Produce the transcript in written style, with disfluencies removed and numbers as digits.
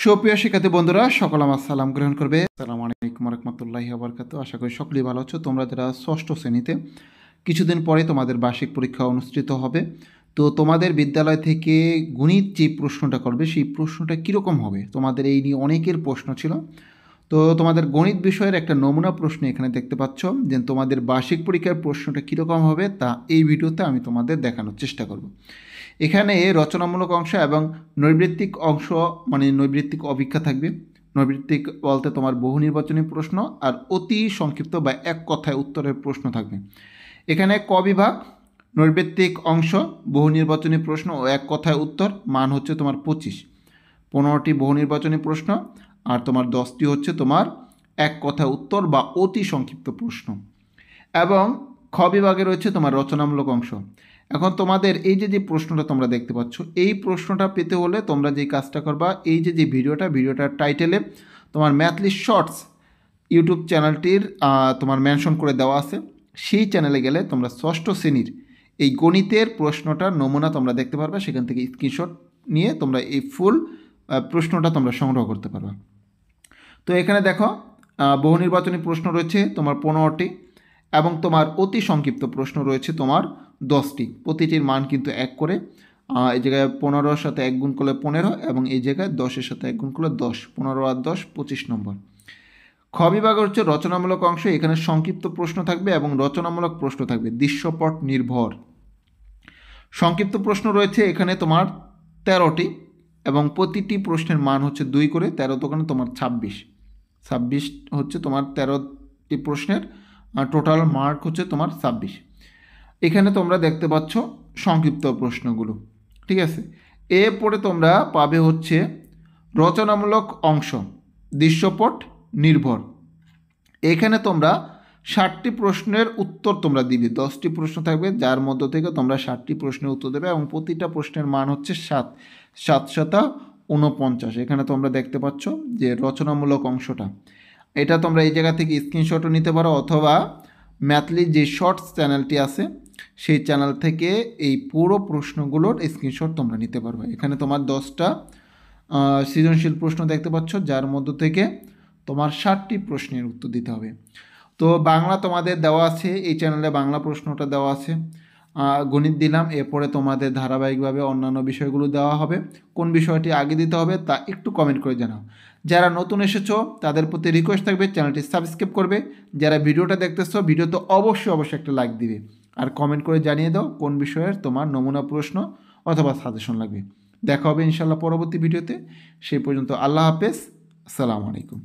সুপ্রিয় শিক্ষার্থী বন্ধুরা, সকল আমার সালাম গ্রহণ করবে। আসসালামু আলাইকুম ওয়া রাহমাতুল্লাহি ওয়া বারাকাতুহু। আশা করি সকলেই ভালো আছো। তোমরা যারা ষষ্ঠ শ্রেণীতে, কিছুদিন পরে তোমাদের বার্ষিক পরীক্ষা অনুষ্ঠিত হবে। তো তোমাদের বিদ্যালয় থেকে গণিত যে প্রশ্নটা করবে সেই প্রশ্নটা কীরকম হবে, তোমাদের এই নিয়ে অনেকের প্রশ্ন ছিল। তো তোমাদের গণিত বিষয়ের একটা নমুনা প্রশ্ন এখানে দেখতে পাচ্ছ, যে তোমাদের বার্ষিক পরীক্ষার প্রশ্নটা কীরকম হবে তা এই ভিডিওতে আমি তোমাদের দেখানোর চেষ্টা করব। এখানে রচনামূলক অংশ এবং নৈর্বৃত্তিক অংশ, মানে নৈর্বৃত্তিক অভিক্ষা থাকবে। নৈর্বৃত্তিক বলতে তোমার বহু নির্বাচনী প্রশ্ন আর অতি সংক্ষিপ্ত বা এক কথায় উত্তরের প্রশ্ন থাকবে। এখানে ক বিভাগ, নৈর্বৃত্তিক অংশ, বহু নির্বাচনী প্রশ্ন ও এক কথায় উত্তর, মান হচ্ছে তোমার 25। 15টি বহু নির্বাচনী প্রশ্ন আর তোমার 10টি হচ্ছে তোমার এক কথায় উত্তর বা অতি সংক্ষিপ্ত প্রশ্ন। এবং খ বিভাগে রয়েছে তোমার রচনামূলক অংশ। এখন তোমাদের এই যে প্রশ্নটা তোমরা দেখতে পাচ্ছ, এই প্রশ্নটা পেতে হলে তোমরা যে কাজটা করবা, এই যে ভিডিওটার টাইটেলে তোমার ম্যাথলি শর্টস ইউটিউব চ্যানেলটির তোমার মেনশন করে দেওয়া আছে। সেই চ্যানেলে গেলে তোমরা ষষ্ঠ শ্রেণীর এই গণিতের প্রশ্নটার নমুনা তোমরা দেখতে পারবে। সেখান থেকে স্ক্রিনশট নিয়ে তোমরা এই ফুল প্রশ্নটা তোমরা সংগ্রহ করতে পারবে। তো এখানে দেখো, বহু নির্বাচনী প্রশ্ন রয়েছে তোমার 15টি এবং তোমার অতি সংক্ষিপ্ত প্রশ্ন রয়েছে তোমার 10টি। প্রতিটির মান কিন্তু 1 করে। এই জায়গায় 15-র সাথে 1 গুণ করলে 15 এবং এই জায়গায় 10-এর সাথে 1 গুণ করলে 10। 15 আর 10 25 নম্বর। খ বিভাগ হচ্ছে রচনামূলক অংশ। এখানে সংক্ষিপ্ত প্রশ্ন থাকবে এবং রচনামূলক প্রশ্ন থাকবে দৃশ্যপট নির্ভর। সংক্ষিপ্ত প্রশ্ন রয়েছে এখানে তোমার 13টি এবং প্রতিটি প্রশ্নের মান হচ্ছে 2 করে। 13 দোকানে তোমার 26 হচ্ছে তোমার 13টি প্রশ্নের টোটাল মার্ক হচ্ছে তোমার 26। এখানে তোমরা দেখতে পাচ্ছ সংক্ষিপ্ত প্রশ্নগুলো, ঠিক আছে। এরপরে তোমরা পাবে হচ্ছে রচনামূলক অংশ, দৃশ্যপট নির্ভর। এখানে তোমরা 60টি প্রশ্নের উত্তর তোমরা দিবে। 10টি প্রশ্ন থাকবে, যার মধ্য থেকে তোমরা 60টি প্রশ্নের উত্তর দেবে এবং প্রতিটা প্রশ্নের মান হচ্ছে 749। এখানে তোমরা দেখতে পাচ্ছ যে রচনামূলক অংশটা, এটা তোমরা এই জায়গা থেকে স্ক্রিনশটও নিতে পারো, অথবা ম্যাথলি যে শর্টস চ্যানেলটি আছে সেই চ্যানেল থেকে এই পুরো প্রশ্নগুলোর স্ক্রিনশট তোমরা নিতে পারবে। এখানে তোমার 10টা সৃজনশীল প্রশ্ন দেখতে পাচ্ছ, যার মধ্য থেকে তোমার 60টি প্রশ্নের উত্তর দিতে হবে। তো বাংলা তোমাদের দেওয়া আছে, এই চ্যানেলে বাংলা প্রশ্নটা দেওয়া আছে। গণিত দিলাম, এরপরে তোমাদের ধারাবাহিকভাবে অন্যান্য বিষয়গুলো দেওয়া হবে। কোন বিষয়টি আগে দিতে হবে তা একটু কমেন্ট করে জানাও। যারা নতুন এসেছো তাদের প্রতি রিকোয়েস্ট থাকবে চ্যানেলটি সাবস্ক্রাইব করবে। যারা ভিডিওটা দেখতেছো ভিডিওতে অবশ্যই একটা লাইক দিবে আর কমেন্ট করে জানিয়ে দাও কোন বিষয়ের তোমার নমুনা প্রশ্ন অথবা সাজেশন লাগবে। দেখা হবে ইনশাল্লাহ পরবর্তী ভিডিওতে। সেই পর্যন্ত আল্লাহ হাফেজ, আসসালামু আলাইকুম।